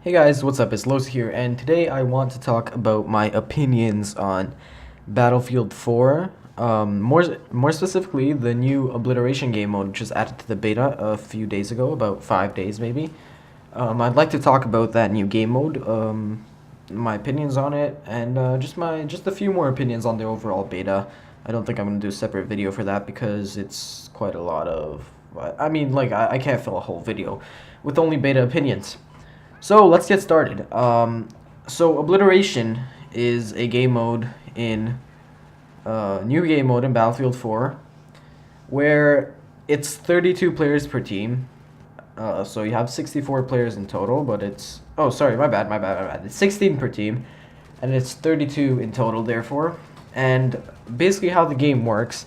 Hey guys, what's up? It's Los here, and today I want to talk about my opinions on Battlefield 4. More specifically, the new Obliteration Gamemode, which was added to the beta a few days ago, about 5 days maybe. I'd like to talk about that new game mode, my opinions on it, and just a few more opinions on the overall beta. I don't think I'm gonna do a separate video for that because it's quite a lot of. I can't fill a whole video with only beta opinions. So let's get started. So Obliteration is a game mode in new game mode in Battlefield 4, where it's 32 players per team. So you have 64 players in total, but it's my bad. It's 16 per team, and it's 32 in total. Therefore, and basically how the game works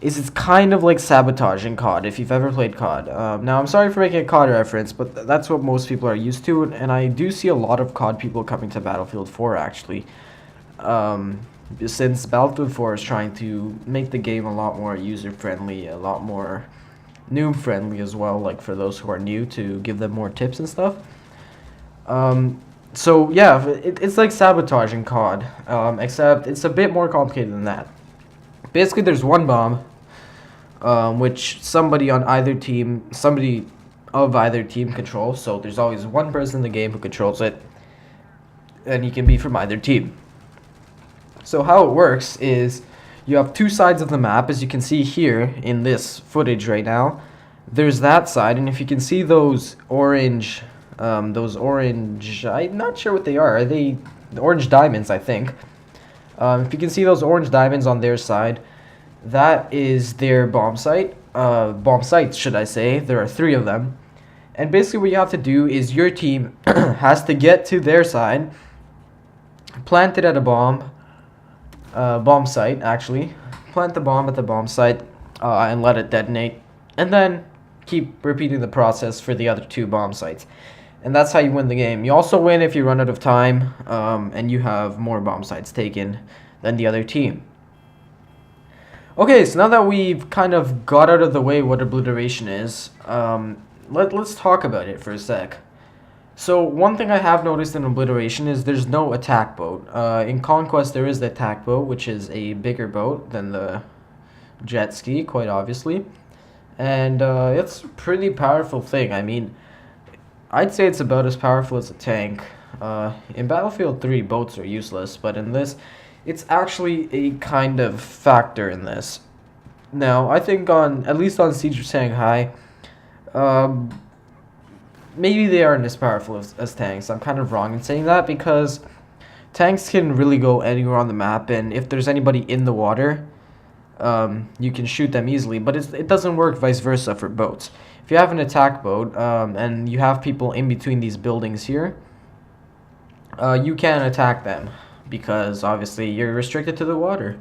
is it's kind of like Sabotage in COD, if you've ever played COD. Now, I'm sorry for making a COD reference, but that's what most people are used to, and I do see a lot of COD people coming to Battlefield 4, actually. Since Battlefield 4 is trying to make the game a lot more user-friendly, a lot more noob-friendly as well, like for those who are new, to give them more tips and stuff. So, yeah, it's like Sabotage in COD, except it's a bit more complicated than that. Basically, there's one bomb, which somebody of either team controls. So there's always one person in the game who controls it, and he can be from either team. So how it works is you have two sides of the map, as you can see here in this footage right now. There's that side, and if you can see those orange, I'm not sure what they are. Are they the orange diamonds, I think. If you can see those orange diamonds on their side, that is their bomb site. Bomb sites, should I say. There are 3 of them. And basically what you have to do is your team has to get to their side, plant it at a bomb site, actually. Plant the bomb at the bomb site and let it detonate. And then keep repeating the process for the other 2 bomb sites. And that's how you win the game. You also win if you run out of time and you have more bomb sites taken than the other team. Okay, so now that we've kind of got out of the way what Obliteration is, let's talk about it for a sec. So one thing I have noticed in Obliteration is there's no attack boat. In Conquest there is the attack boat, which is a bigger boat than the jet ski, quite obviously. And it's a pretty powerful thing. I mean, I'd say it's about as powerful as a tank. In Battlefield 3, boats are useless, but in this, it's actually a kind of factor in this. Now, I think at least on Siege of Shanghai, maybe they aren't as powerful as tanks. I'm kind of wrong in saying that, because tanks can really go anywhere on the map, and if there's anybody in the water, you can shoot them easily, but it doesn't work vice versa for boats. If you have an attack boat, and you have people in between these buildings here, you can attack them, because obviously you're restricted to the water.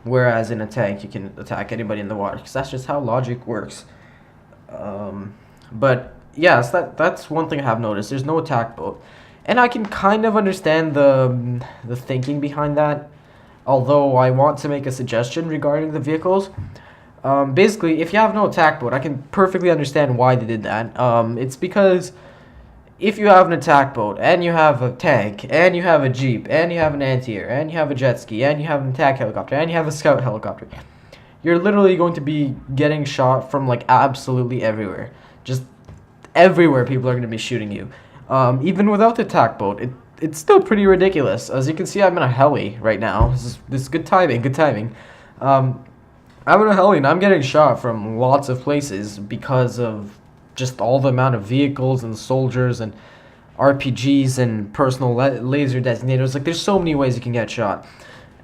Whereas in a tank, you can attack anybody in the water, because that's just how logic works. But yes, that's one thing I have noticed. There's no attack boat, and I can kind of understand the thinking behind that. Although I want to make a suggestion regarding the vehicles. Basically, if you have no attack boat, I can perfectly understand why they did that. It's because if you have an attack boat, and you have a tank, and you have a jeep, and you have an anti-air, and you have a jet ski, and you have an attack helicopter, and you have a scout helicopter, you're literally going to be getting shot from like absolutely everywhere. Just everywhere people are going to be shooting you. Even without the attack boat, it's still pretty ridiculous. As you can see, I'm in a heli right now. This is good timing. I'm in a heli and I'm getting shot from lots of places because of just all the amount of vehicles and soldiers and RPGs and personal laser designators. Like, there's so many ways you can get shot.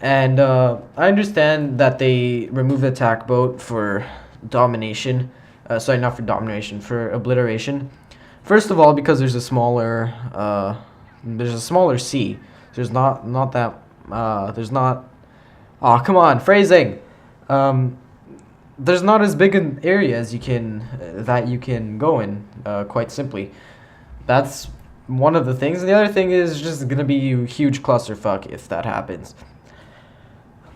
And I understand that they removed the attack boat for domination. Sorry, not for domination, for Obliteration. First of all, because there's a smaller sea. There's not that there's not. Oh, come on, phrasing. There's not as big an area as you can go in. Quite simply, that's one of the things. And the other thing is just gonna be a huge clusterfuck if that happens.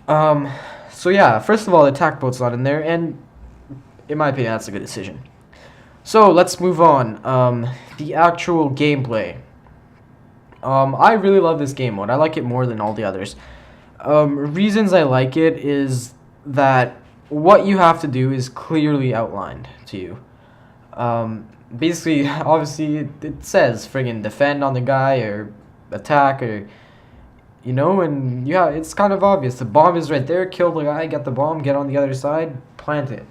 So yeah, first of all, the attack boat's not in there, and in my opinion, that's a good decision. So let's move on. The actual gameplay. I really love this game mode. I like it more than all the others. Reasons I like it is that what you have to do is clearly outlined to you. Basically, obviously, it says friggin' defend on the guy or attack or, you know, and yeah, it's kind of obvious. The bomb is right there. Kill the guy, get the bomb, get on the other side, plant it.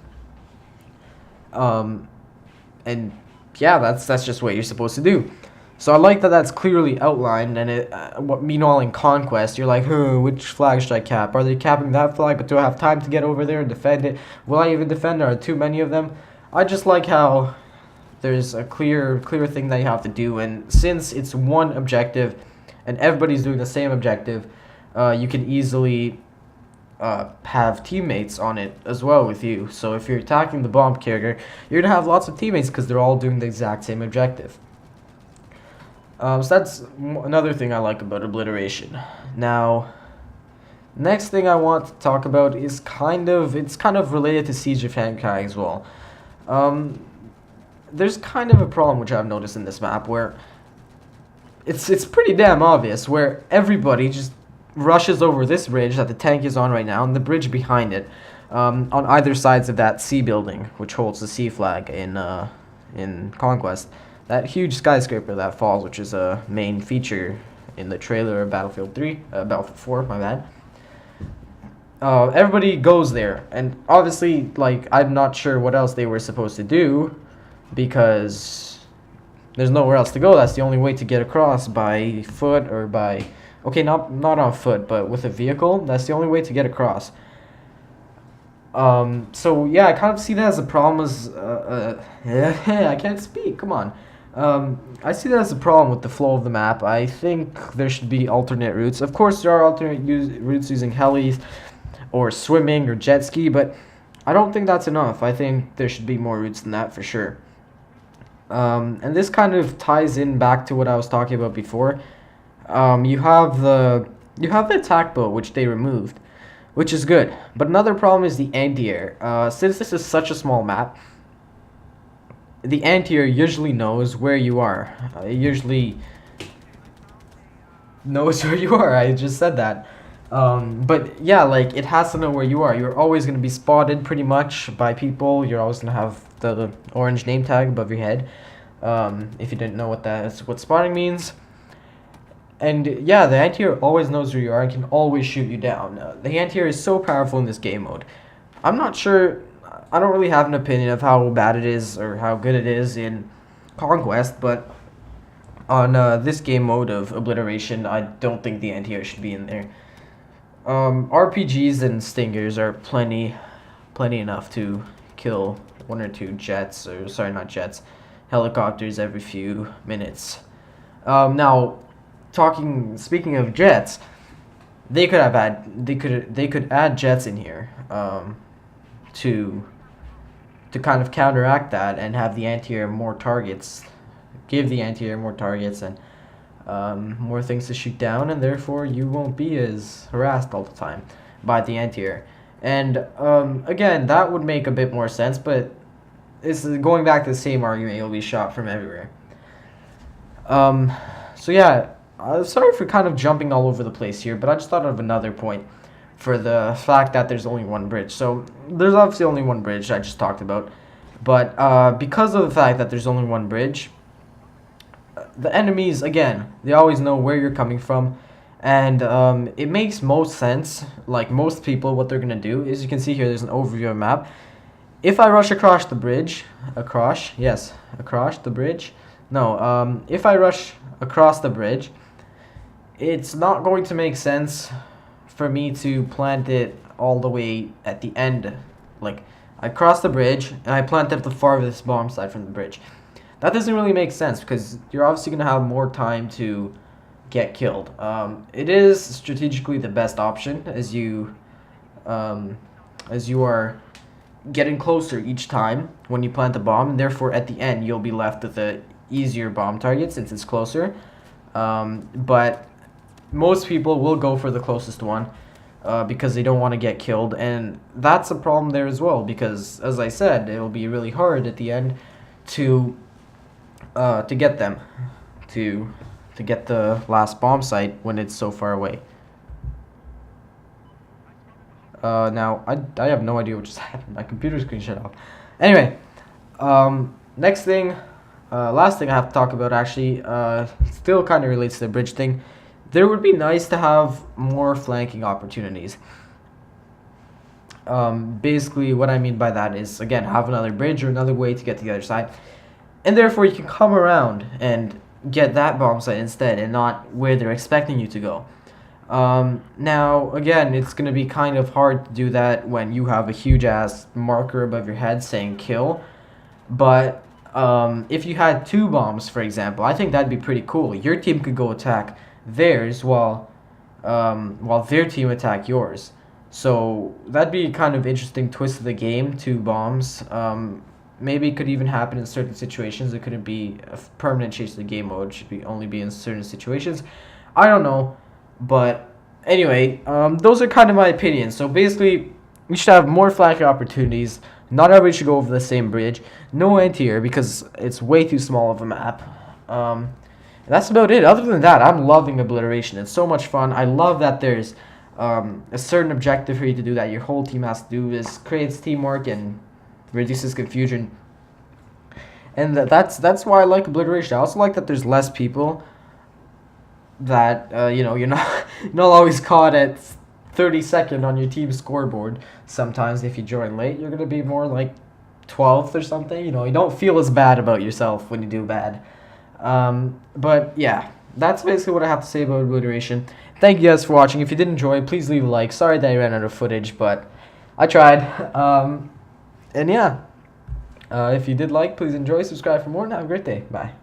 And yeah, that's just what you're supposed to do. So I like that that's clearly outlined, and meanwhile in Conquest, you're like, which flag should I cap? Are they capping that flag, but do I have time to get over there and defend it? Will I even defend? Are there too many of them? I just like how there's a clear thing that you have to do, and since it's one objective, and everybody's doing the same objective, you can easily have teammates on it as well with you. So if you're attacking the bomb carrier, you're gonna have lots of teammates because they're all doing the exact same objective. So that's another thing I like about Obliteration. Now, next thing I want to talk about is kind of related to Siege of Shanghai as well. There's kind of a problem which I've noticed in this map where it's pretty damn obvious, where everybody just rushes over this bridge that the tank is on right now and the bridge behind it, on either sides of that C building which holds the C flag in Conquest. That huge skyscraper that falls, which is a main feature in the trailer of Battlefield 4, my bad. Everybody goes there, and obviously, like, I'm not sure what else they were supposed to do, because there's nowhere else to go. That's the only way to get across, by foot or by, okay, not on foot, but with a vehicle. That's the only way to get across. So yeah, I kind of see that as a problem. I can't speak. Come on. I see that as a problem with the flow of the map. I think there should be alternate routes. Of course, there are alternate routes using helis or swimming or jet ski, but I don't think that's enough. I think there should be more routes than that for sure. And this kind of ties in back to what I was talking about before. You have the attack boat, which they removed, which is good. But another problem is the anti-air. Since this is such a small map, the anti-air usually knows where you are. It usually knows where you are. I just said that. But yeah, like, it has to know where you are. You're always going to be spotted pretty much by people. You're always going to have the orange name tag above your head. If you didn't know what spotting means. And yeah, the anti-air always knows where you are and can always shoot you down. The anti-air is so powerful in this game mode. I'm not sure, I don't really have an opinion of how bad it is or how good it is in Conquest, but on this game mode of Obliteration, I don't think the anti-air should be in there. RPGs and stingers are plenty enough to kill one or two jets, or sorry, not jets, helicopters every few minutes. Now, speaking of jets, they could add jets in here to kind of counteract that and have the anti-air more targets, give the anti-air more targets and more things to shoot down, and therefore you won't be as harassed all the time by the anti-air. And again, that would make a bit more sense, but it's going back to the same argument, you'll be shot from everywhere. So yeah, sorry for kind of jumping all over the place here, but I just thought of another point for the fact that there's only one bridge. So there's obviously only one bridge I just talked about, but because of the fact that there's only one bridge, the enemies, again, they always know where you're coming from, and it makes most sense. Like, most people, what they're gonna do is, you can see here, there's an overview of the map. If I rush across the bridge, if I rush across the bridge, it's not going to make sense for me to plant it all the way at the end. Like, I cross the bridge and I plant it at the farthest bomb side from the bridge. That doesn't really make sense because you're obviously going to have more time to get killed. It is strategically the best option as you are getting closer each time when you plant the bomb, and therefore at the end you'll be left with a easier bomb target since it's closer. But most people will go for the closest one because they don't want to get killed, and that's a problem there as well because, as I said, it'll be really hard at the end to get them, to get the last bomb site when it's so far away. Now I have no idea what just happened. My computer screen shut off. Anyway, next thing, last thing I have to talk about actually, still kind of relates to the bridge thing. There would be nice to have more flanking opportunities. Basically, what I mean by that is, again, have another bridge or another way to get to the other side, and therefore you can come around and get that bomb site instead, and not where they're expecting you to go. Now, again, it's going to be kind of hard to do that when you have a huge-ass marker above your head saying kill, but if you had 2 bombs, for example, I think that'd be pretty cool. Your team could go attack theirs while their team attack yours. So that'd be kind of interesting twist of the game, 2 bombs. Maybe it could even happen in certain situations. It couldn't be a permanent change to the game mode. It should only be in certain situations. I don't know. But anyway, those are kind of my opinions. So basically, we should have more flanking opportunities. Not everybody should go over the same bridge. No anti-air because it's way too small of a map. And that's about it. Other than that, I'm loving Obliteration. It's so much fun. I love that there's a certain objective for you to do that your whole team has to do. This creates teamwork and reduces confusion. And that's why I like Obliteration. I also like that there's less people. That you know, you're not always caught at 32nd on your team scoreboard. Sometimes if you join late, you're gonna be more like 12th or something. You know, you don't feel as bad about yourself when you do bad. But yeah, that's basically what I have to say about Obliteration. Thank you guys for watching. If you did enjoy, please leave a like. Sorry that I ran out of footage, but I tried. And yeah, if you did like, please enjoy, subscribe for more, and have a great day. Bye.